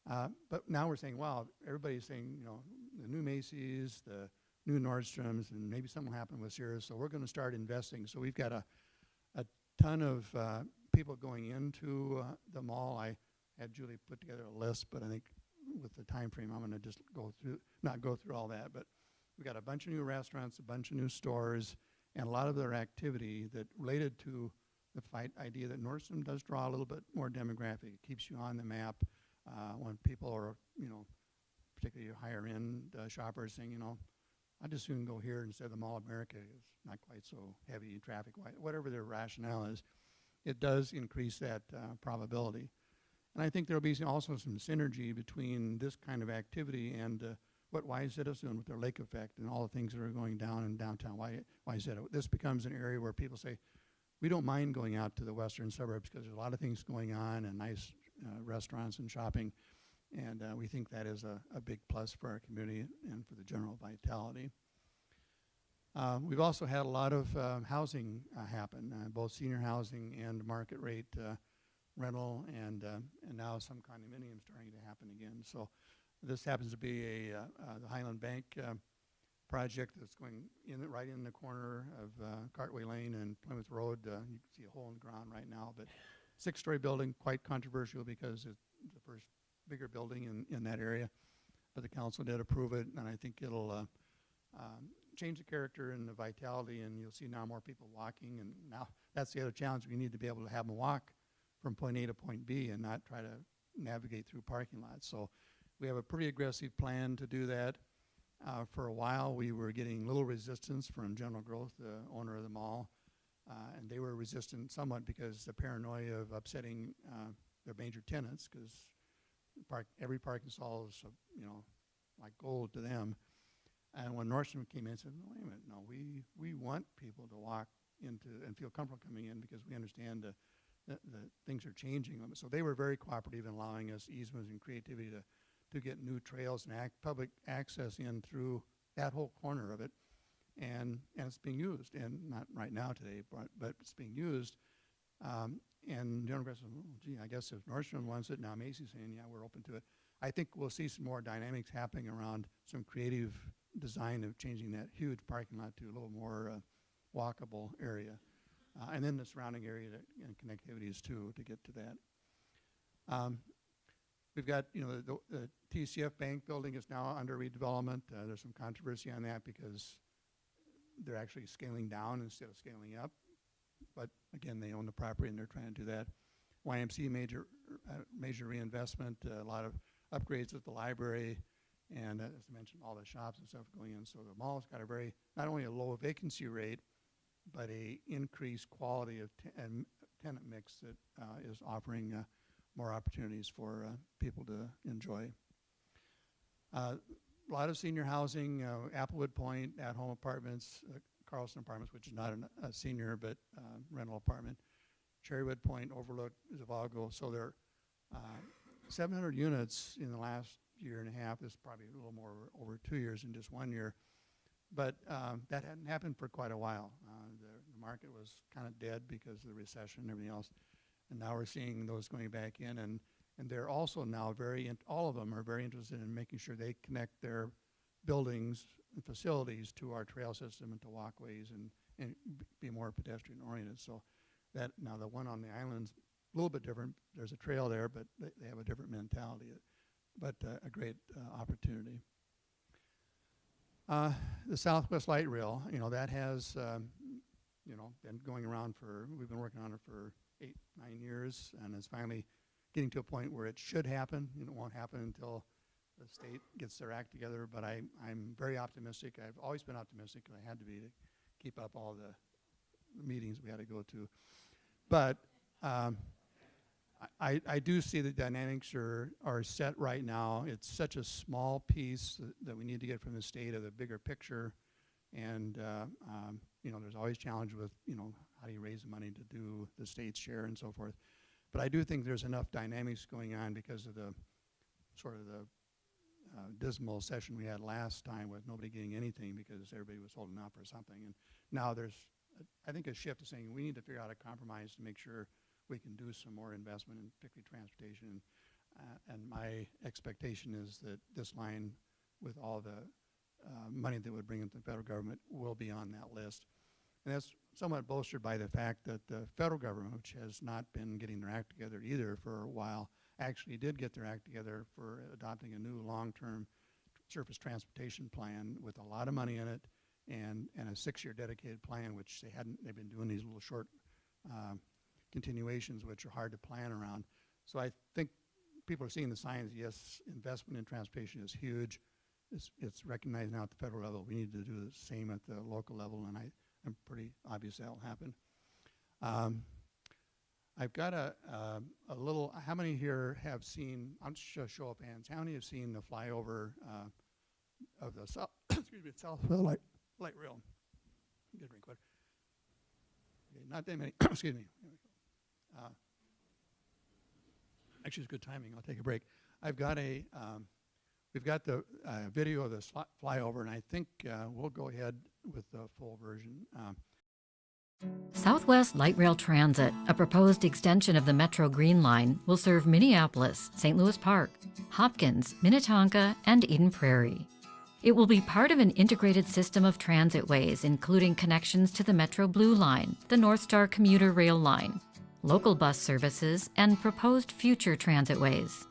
But now we're saying, wow, everybody's saying, you know, the new Macy's, the new Nordstrom's, and maybe something will happen with Sears. So we're going to start investing. So we've got a ton of people going into the mall. I had Julie put together a list, but I think with the time frame, I'm going to just not go through all that. But we got a bunch of new restaurants, a bunch of new stores, and a lot of their activity that related to the idea that Nordstrom does draw a little bit more demographic. It keeps you on the map when people are, you know, particularly higher end shoppers saying, you know, I just soon go here instead of the Mall of America. It's not quite so heavy traffic. Whatever their rationale is, it does increase that probability. And I think there will be also some synergy between this kind of activity and what YZ is doing with their lake effect and all the things that are going down in downtown YZ. This becomes an area where people say, we don't mind going out to the western suburbs because there's a lot of things going on and nice restaurants and shopping. And we think that is a big plus for our community and for the general vitality. We've also had a lot of housing happen, both senior housing and market rate rental, and now some condominiums starting to happen again. So this happens to be the Highland Bank project that's going right in the corner of Cartway Lane and Plymouth Road. You can see a hole in the ground right now, but 6-story building, quite controversial because it's the first bigger building in that area. But the council did approve it, and I think it'll change the character and the vitality, and you'll see now more people walking. And now that's the other challenge. We need to be able to have them walk from point A to point B and not try to navigate through parking lots. So we have a pretty aggressive plan to do that. For a while, we were getting little resistance from General Growth, the owner of the mall, and they were resistant somewhat because the paranoia of upsetting their major tenants, because every parking stall is, you know, like gold to them. And when Nordstrom came in and said, no, wait a minute, no, we want people to walk into and feel comfortable coming in because we understand the things are changing. So they were very cooperative in allowing us easements and creativity to get new trails and public access in through that whole corner of it. And it's being used, and not right now today, but it's being used. And General Growth said, oh, gee, I guess if Nordstrom wants it, now Macy's saying, yeah, we're open to it. I think we'll see some more dynamics happening around some creative design of changing that huge parking lot to a little more walkable area. And then the surrounding area and connectivities too to get to that. We've got, you know, the TCF Bank building is now under redevelopment. There's some controversy on that because they're actually scaling down instead of scaling up. But again, they own the property and they're trying to do that. YMC major reinvestment, a lot of upgrades at the library, and as I mentioned, all the shops and stuff going in. So the mall's got a very, not only a low vacancy rate, but a increased quality of and tenant mix that is offering more opportunities for people to enjoy. A lot of senior housing, Applewood Point, at-home apartments, Carlson Apartments, which is not a senior but rental apartment, Cherrywood Point, Overlook, Zavago. So there are 700 units in the last year and a half. This is probably a little more over 2 years in just 1 year. But that hadn't happened for quite a while. The market was kind of dead because of the recession and everything else. And now we're seeing those going back in. And they're also now all of them are very interested in making sure they connect their buildings and facilities to our trail system and to walkways and be more pedestrian oriented. So that now the one on the island's a little bit different. There's a trail there, but they have a different mentality. But a great opportunity. The Southwest Light Rail, you know, that has, you know, been going around we've been working on it for 8-9 years, and it's finally getting to a point where it should happen. It won't happen until the state gets their act together, but I'm very optimistic. I've always been optimistic, and I had to be to keep up all the meetings we had to go to. But I do see the dynamics are set right now. It's such a small piece that we need to get from the state of the bigger picture. And, you know, there's always challenge with, you know, how do you raise the money to do the state's share and so forth. But I do think there's enough dynamics going on because of the sort of the dismal session we had last time with nobody getting anything because everybody was holding out for something. And now there's, I think, a shift to saying we need to figure out a compromise to make sure we can do some more investment in particularly transportation. And my expectation is that this line, with all the money that would bring into the federal government, will be on that list. And that's somewhat bolstered by the fact that the federal government, which has not been getting their act together either for a while, actually did get their act together for adopting a new long-term surface transportation plan with a lot of money in it and a 6-year dedicated plan, which they've been doing these little short continuations, which are hard to plan around. So I think people are seeing the signs. Yes, investment in transportation is huge. It's recognized now at the federal level. We need to do the same at the local level, and I'm pretty obvious that'll happen. I've got a little, how many here have seen, I'll just show up hands, how many have seen the flyover of the south, excuse me, south light rail? Get a drink, quick. Okay, not that many, excuse me. Actually, it's good timing. I'll take a break. I've got we've got the video of this flyover, and I think we'll go ahead with the full version. Southwest Light Rail Transit, a proposed extension of the Metro Green Line, will serve Minneapolis, St. Louis Park, Hopkins, Minnetonka, and Eden Prairie. It will be part of an integrated system of transitways, including connections to the Metro Blue Line, the North Star Commuter Rail Line, local bus services, and proposed future transitways.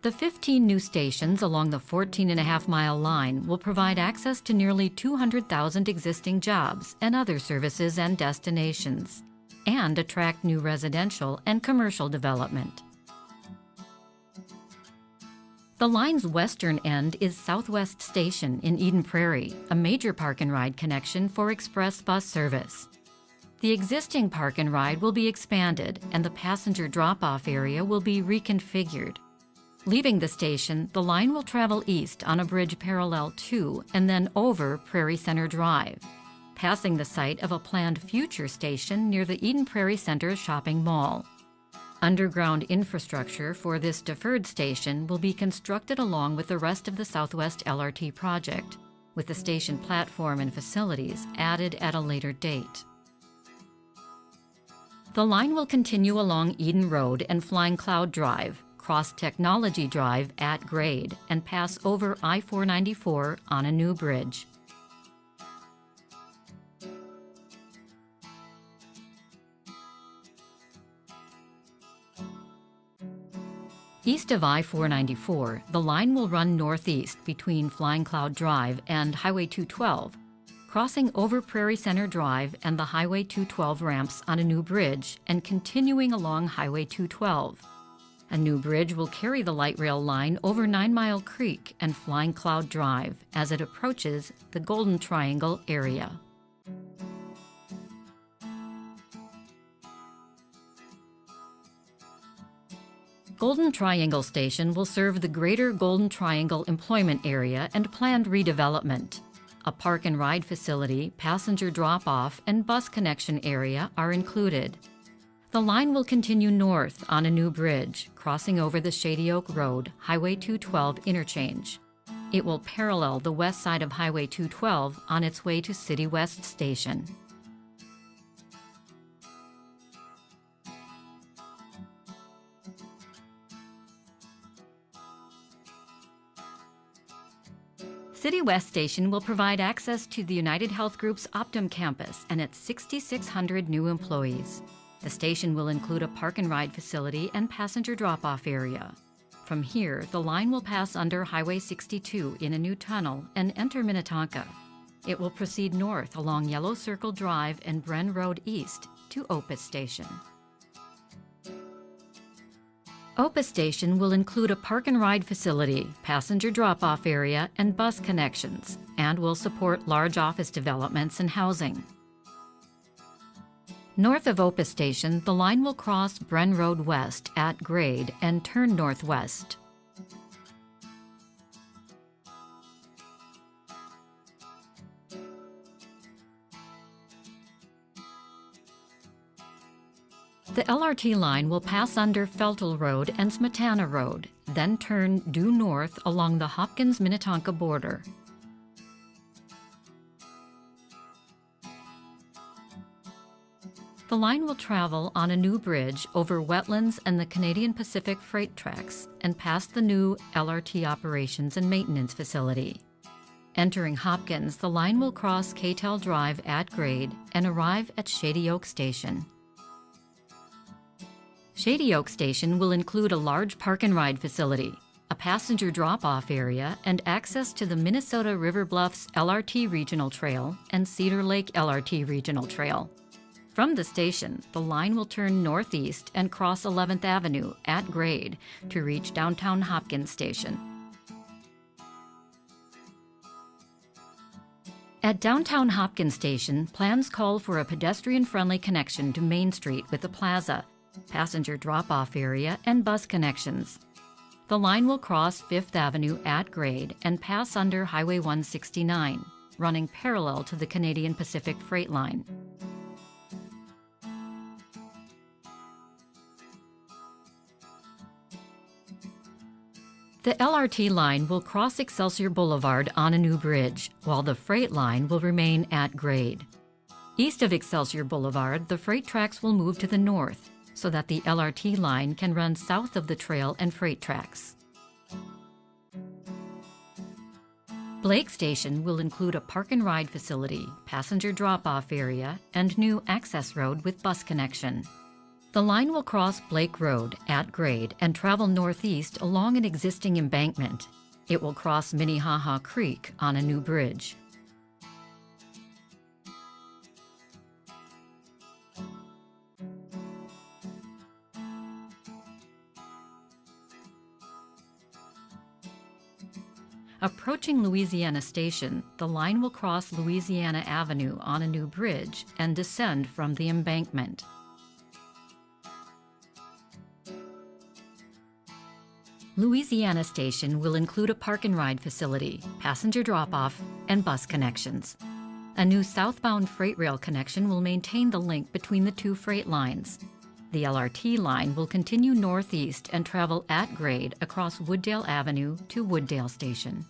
The 15 new stations along the 14.5-mile line will provide access to nearly 200,000 existing jobs and other services and destinations, and attract new residential and commercial development. The line's western end is Southwest Station in Eden Prairie, a major park and ride connection for express bus service. The existing park and ride will be expanded, and the passenger drop-off area will be reconfigured. Leaving the station, the line will travel east on a bridge parallel to and then over Prairie Center Drive, passing the site of a planned future station near the Eden Prairie Center shopping mall. Underground infrastructure for this deferred station will be constructed along with the rest of the Southwest LRT project, with the station platform and facilities added at a later date. The line will continue along Eden Road and Flying Cloud Drive, cross Technology Drive at grade, and pass over I-494 on a new bridge. East of I-494, the line will run northeast between Flying Cloud Drive and Highway 212, crossing over Prairie Center Drive and the Highway 212 ramps on a new bridge and continuing along Highway 212. A new bridge will carry the light rail line over 9 Mile Creek and Flying Cloud Drive as it approaches the Golden Triangle area. Golden Triangle Station will serve the greater Golden Triangle employment area and planned redevelopment. A park and ride facility, passenger drop-off, and bus connection area are included. The line will continue north on a new bridge, crossing over the Shady Oak Road, Highway 212 interchange. It will parallel the west side of Highway 212 on its way to City West Station. City West Station will provide access to the United Health Group's Optum campus and its 6,600 new employees. The station will include a park and ride facility and passenger drop-off area. From here, the line will pass under Highway 62 in a new tunnel and enter Minnetonka. It will proceed north along Yellow Circle Drive and Bren Road east to Opus Station. Opus Station will include a park and ride facility, passenger drop-off area, and bus connections, and will support large office developments and housing. North of Opus Station, the line will cross Bren Road West at grade and turn northwest. The LRT line will pass under Feltel Road and Smetana Road, then turn due north along the Hopkins-Minnetonka border. The line will travel on a new bridge over wetlands and the Canadian Pacific freight tracks and past the new LRT operations and maintenance facility. Entering Hopkins, the line will cross Catel Drive at grade and arrive at Shady Oak Station. Shady Oak Station will include a large park and ride facility, a passenger drop-off area, and access to the Minnesota River Bluffs LRT Regional Trail and Cedar Lake LRT Regional Trail. From the station, the line will turn northeast and cross 11th Avenue at grade to reach downtown Hopkins Station. At downtown Hopkins Station, plans call for a pedestrian-friendly connection to Main Street with the plaza, passenger drop-off area, and bus connections. The line will cross 5th Avenue at grade and pass under Highway 169, running parallel to the Canadian Pacific Freight Line. The LRT line will cross Excelsior Boulevard on a new bridge, while the freight line will remain at grade. East of Excelsior Boulevard, the freight tracks will move to the north, so that the LRT line can run south of the trail and freight tracks. Blake Station will include a park and ride facility, passenger drop-off area, and new access road with bus connection. The line will cross Blake Road at grade and travel northeast along an existing embankment. It will cross Minnehaha Creek on a new bridge. Approaching Louisiana Station, the line will cross Louisiana Avenue on a new bridge and descend from the embankment. Louisiana Station will include a park and ride facility, passenger drop-off, and bus connections. A new southbound freight rail connection will maintain the link between the two freight lines. The LRT line will continue northeast and travel at grade across Wooddale Avenue to Wooddale Station.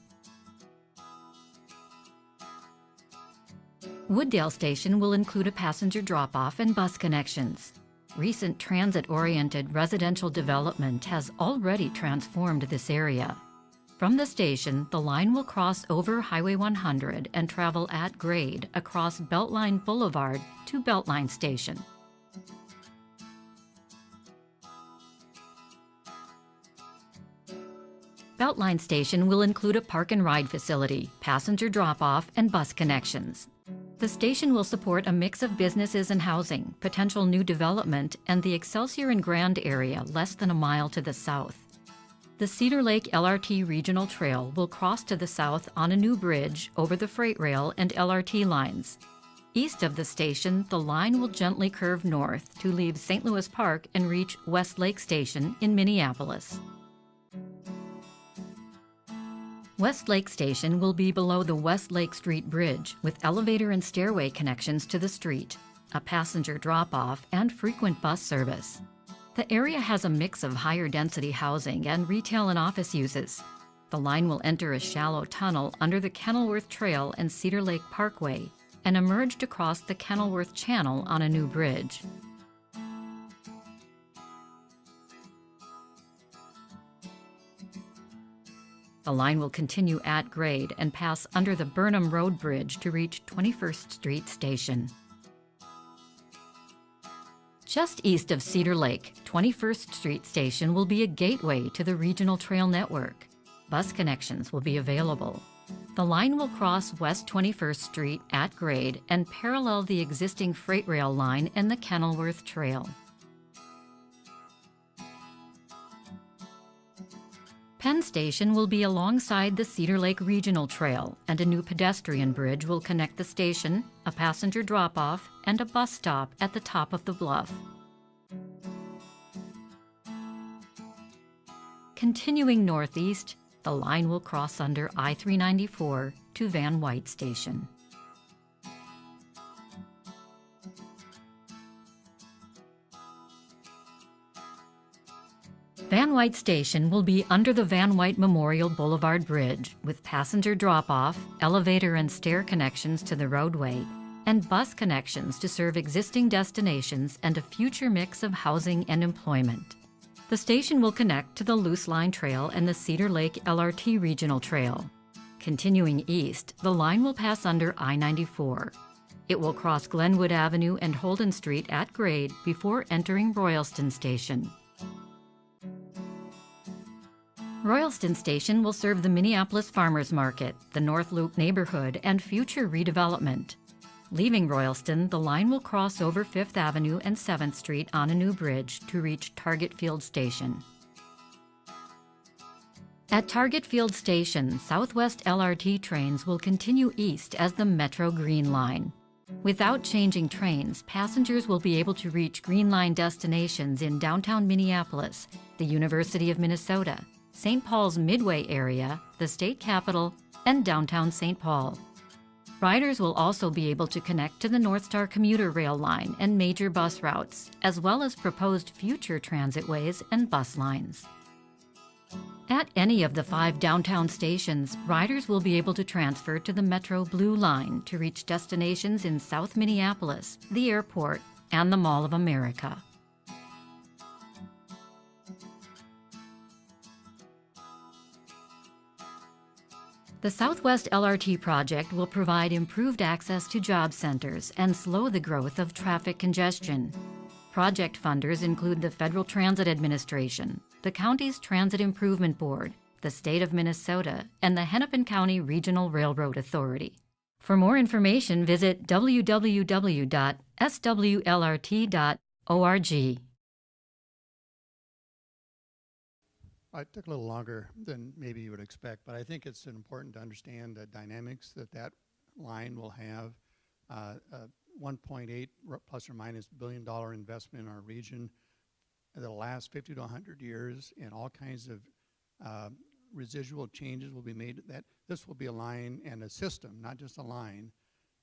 Wooddale Station will include a passenger drop-off and bus connections. Recent transit-oriented residential development has already transformed this area. From the station, the line will cross over Highway 100 and travel at grade across Beltline Boulevard to Beltline Station. Beltline Station will include a park and ride facility, passenger drop-off, and bus connections. The station will support a mix of businesses and housing, potential new development, and the Excelsior and Grand area less than a mile to the south. The Cedar Lake LRT Regional Trail will cross to the south on a new bridge over the freight rail and LRT lines. East of the station, the line will gently curve north to leave St. Louis Park and reach West Lake Station in Minneapolis. West Lake Station will be below the West Lake Street Bridge with elevator and stairway connections to the street, a passenger drop-off, and frequent bus service. The area has a mix of higher density housing and retail and office uses. The line will enter a shallow tunnel under the Kenilworth Trail and Cedar Lake Parkway and emerge across the Kenilworth Channel on a new bridge. The line will continue at grade and pass under the Burnham Road Bridge to reach 21st Street Station. Just east of Cedar Lake, 21st Street Station will be a gateway to the regional trail network. Bus connections will be available. The line will cross West 21st Street at grade and parallel the existing freight rail line and the Kenilworth Trail. Penn Station will be alongside the Cedar Lake Regional Trail, and a new pedestrian bridge will connect the station, a passenger drop-off, and a bus stop at the top of the bluff. Continuing northeast, the line will cross under I-394 to Van White Station. Van White Station will be under the Van White Memorial Boulevard Bridge with passenger drop-off, elevator and stair connections to the roadway, and bus connections to serve existing destinations and a future mix of housing and employment. The station will connect to the Loose Line Trail and the Cedar Lake LRT Regional Trail. Continuing east, the line will pass under I-94. It will cross Glenwood Avenue and Holden Street at grade before entering Royalston Station. Royalston Station will serve the Minneapolis Farmers Market, the North Loop neighborhood, and future redevelopment. Leaving Royalston, the line will cross over 5th Avenue and 7th Street on a new bridge to reach Target Field Station. At Target Field Station, Southwest LRT trains will continue east as the Metro Green Line. Without changing trains, passengers will be able to reach Green Line destinations in downtown Minneapolis, the University of Minnesota, St. Paul's Midway area, the state capitol, and downtown St. Paul. Riders will also be able to connect to the North Star commuter rail line and major bus routes, as well as proposed future transitways and bus lines. At any of the 5 downtown stations, riders will be able to transfer to the Metro Blue Line to reach destinations in South Minneapolis, the airport, and the Mall of America. The Southwest LRT project will provide improved access to job centers and slow the growth of traffic congestion. Project funders include the Federal Transit Administration, the county's Transit Improvement Board, the state of Minnesota, and the Hennepin County Regional Railroad Authority. For more information, visit www.swlrt.org. It took a little longer than maybe you would expect, but I think it's important to understand the dynamics that line will have. 1.8 plus or minus $1 billion investment in our region that'll last 50 to 100 years, and all kinds of residual changes will be made. That this will be a line and a system, not just a line.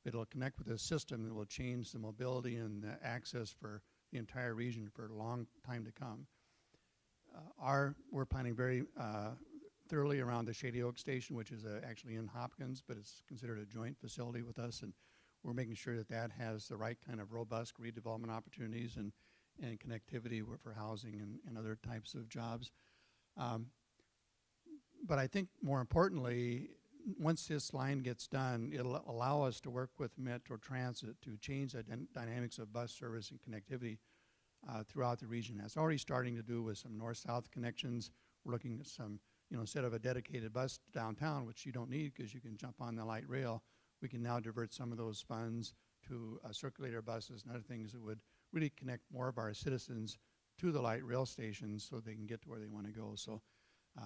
It'll connect with a system that will change the mobility and the access for the entire region for a long time to come. We're planning very thoroughly around the Shady Oak Station, which is actually in Hopkins, but it's considered a joint facility with us, and we're making sure that that has the right kind of robust redevelopment opportunities and connectivity for housing and other types of jobs. But I think more importantly, once this line gets done, it'll allow us to work with Metro Transit to change the dynamics of bus service and connectivity throughout the region. That's already starting to do with some north-south connections. We're looking at some, instead of a dedicated bus downtown, which you don't need because you can jump on the light rail, we can now divert some of those funds to circulator buses and other things that would really connect more of our citizens to the light rail stations so they can get to where they want to go. So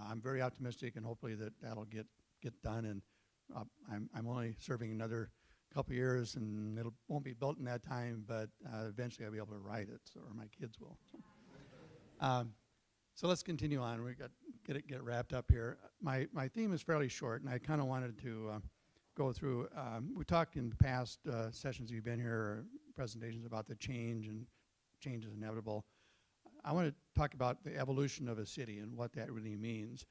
I'm very optimistic, and hopefully that'll get done. And I'm only serving another couple years, and it won't be built in that time, but eventually I'll be able to ride it, or my kids will. So let's continue on. We got get wrapped up here. My theme is fairly short, and I kind of wanted to go through. We talked in the past sessions you've been here, or presentations about the change, and change is inevitable. I want to talk about the evolution of a city and what that really means.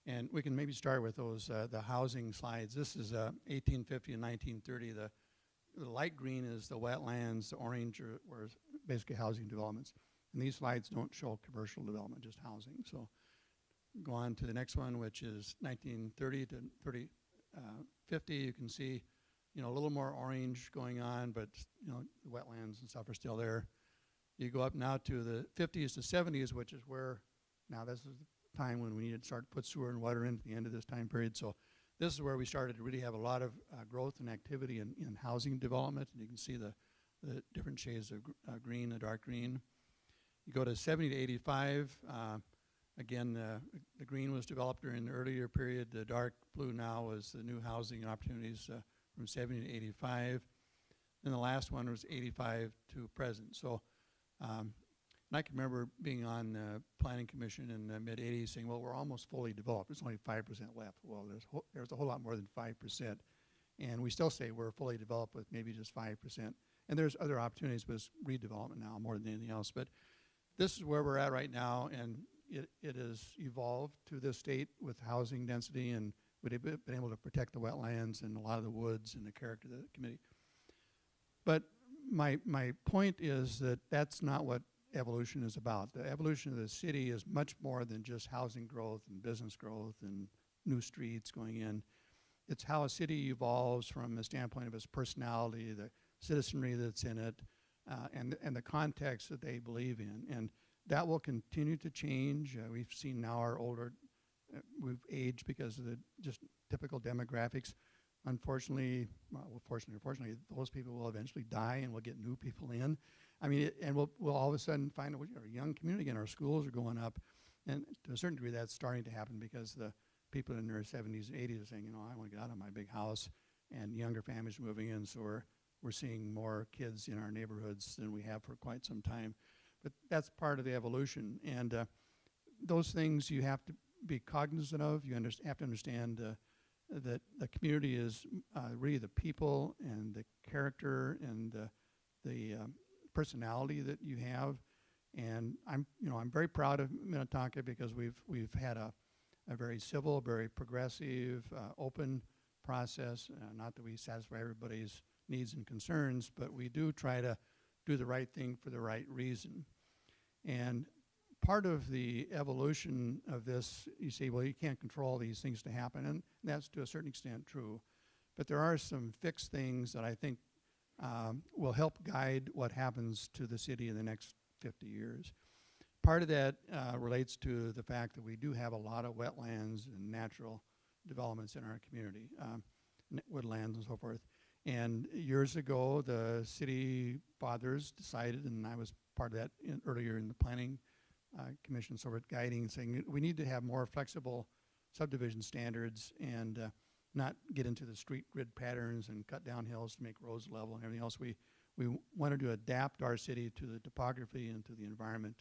And we can maybe start with those the housing slides. This is 1850 and 1930. The light green is the wetlands. The orange were basically housing developments. And these slides don't show commercial development, just housing. So go on to the next one, which is 1930 to 50. You can see, a little more orange going on, but the wetlands and stuff are still there. You go up now to the 50s to 70s, which is where now this is the time when we needed to start to put sewer and water in at the end of this time period. So this is where we started to really have a lot of growth and activity in housing development. And you can see the different shades of green, the dark green. You go to 70 to 85. Again, the green was developed during the earlier period. The dark blue now is the new housing opportunities from 70 to 85. Then the last one was 85 to present. So and I can remember being on the Planning Commission in the mid-'80s saying, well, we're almost fully developed. There's only 5% left. Well, there's a whole lot more than 5%. And we still say we're fully developed with maybe just 5%. And there's other opportunities with redevelopment now more than anything else. But this is where we're at right now. And it has evolved to this state with housing density, and we've been able to protect the wetlands and a lot of the woods and the character of the community. But my point is that that's not what evolution is about. The evolution of the city is much more than just housing growth and business growth and new streets going in. It's how a city evolves from the standpoint of its personality, the citizenry that's in it, and the context that they believe in. And that will continue to change. We've seen now our older, we've aged because of the just typical demographics. Unfortunately, well, fortunately or fortunately, those people will eventually die and we'll get new people in. I mean, and we'll all of a sudden find a young community again. Our schools are going up. And to a certain degree, that's starting to happen because the people in their 70s and 80s are saying, you know, I want to get out of my big house, and younger families are moving in. So we're seeing more kids in our neighborhoods than we have for quite some time. But that's part of the evolution. And those things you have to be cognizant of. You have to understand that the community is really the people and the character and the personality that you have. And I'm very proud of Minnetonka because we've had a very civil, very progressive, open process. Not that we satisfy everybody's needs and concerns, but we do try to do the right thing for the right reason. And part of the evolution of this, you say, well, you can't control these things to happen, and that's to a certain extent true. But there are some fixed things that I think will help guide what happens to the city in the next 50 years. Part of that relates to the fact that we do have a lot of wetlands and natural developments in our community, woodlands and so forth. And years ago, the city fathers decided, and I was part of that earlier in the planning commission, sort of guiding, saying we need to have more flexible subdivision standards and not get into the street grid patterns and cut down hills to make roads level and everything else. We wanted to adapt our city to the topography and to the environment,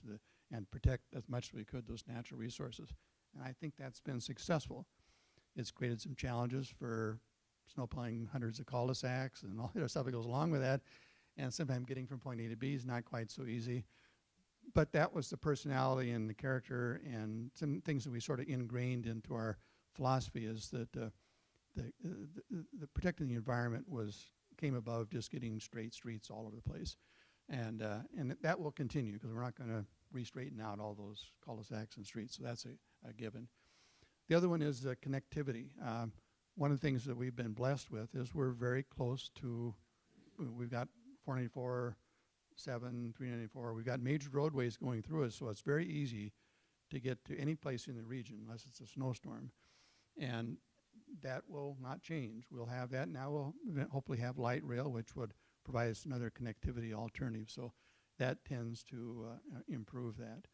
and protect as much as we could those natural resources. And I think that's been successful. It's created some challenges for snowplowing hundreds of cul-de-sacs and all the other stuff that goes along with that. And sometimes getting from point A to B is not quite so easy. But that was the personality and the character and some things that we sort of ingrained into our philosophy, is that the protecting the environment came above just getting straight streets all over the place. And that will continue because we're not going to re-straighten out all those cul-de-sacs and streets. So that's a given. The other one is connectivity. One of the things that we've been blessed with is we're very close to, we've got 494, 394. We've got major roadways going through us, so it's very easy to get to any place in the region unless it's a snowstorm. And that will not change. We'll have that. Now we'll hopefully have light rail, which would provide us another connectivity alternative. So that tends to improve that.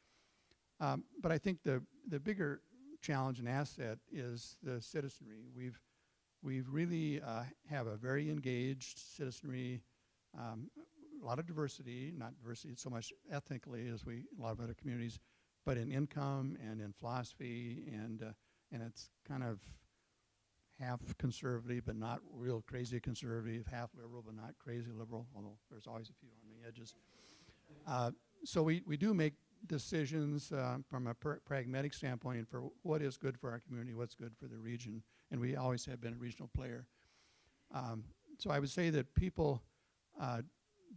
But I think the bigger challenge and asset is the citizenry. We've really have a very engaged citizenry, a lot of diversity, not diversity so much ethnically as a lot of other communities, but in income and in philosophy, and it's kind of half conservative but not real crazy conservative, half liberal but not crazy liberal, although there's always a few on the edges. So we do make decisions from a pragmatic standpoint for what is good for our community, what's good for the region, and we always have been a regional player. So I would say that people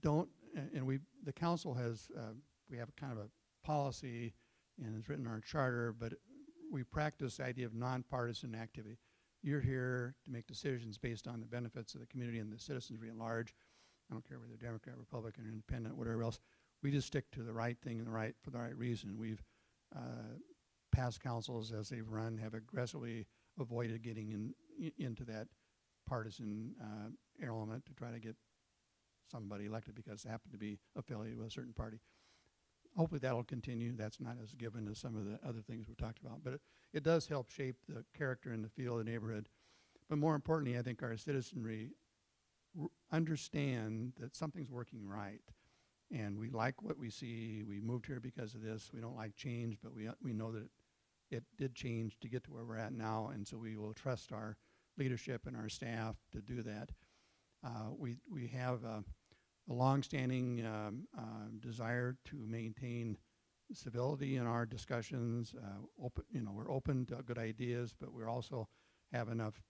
don't, and the council has, we have kind of a policy, and it's written in our charter, but we practice the idea of nonpartisan activity. You're here to make decisions based on the benefits of the community and the citizenry at large. I don't care whether they're Democrat, Republican, or Independent, whatever else. We just stick to the right thing and for the right reason. We've past councils, as they've run, have aggressively avoided getting into that partisan element to try to get somebody elected because they happen to be affiliated with a certain party. Hopefully that'll continue. That's not as given as some of the other things we've talked about, but it does help shape the character and the feel of the neighborhood. But more importantly, I think our citizenry understand that something's working right, and we like what we see. We moved here because of this. We don't like change, but we know that it did change to get to where we're at now, and so we will trust our leadership and our staff to do that. We have a longstanding desire to maintain civility in our discussions. We're open to good ideas, but we're also have enough,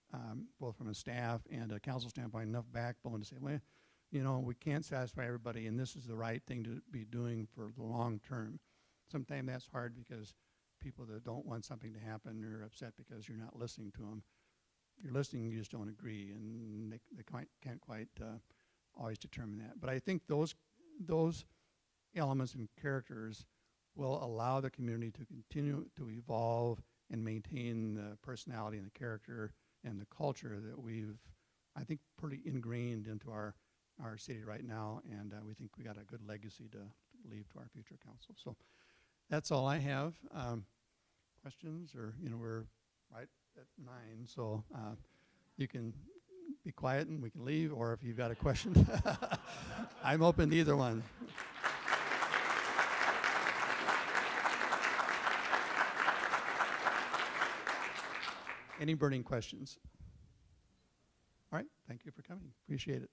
both from a staff and a council standpoint, enough backbone to say, well, we can't satisfy everybody, and this is the right thing to be doing for the long term. Sometimes that's hard because people that don't want something to happen are upset because you're not listening to them. You're listening, you just don't agree, and they can't quite always determine that. But I think those elements and characters will allow the community to continue to evolve and maintain the personality and the character and the culture that we've, I think, pretty ingrained into our city right now, and we think we got a good legacy to leave to our future council. So that's all I have. Questions, or we're right at 9, so you can be quiet and we can leave, or if you've got a question, I'm open to either one. Any burning questions? All right, thank you for coming. Appreciate it.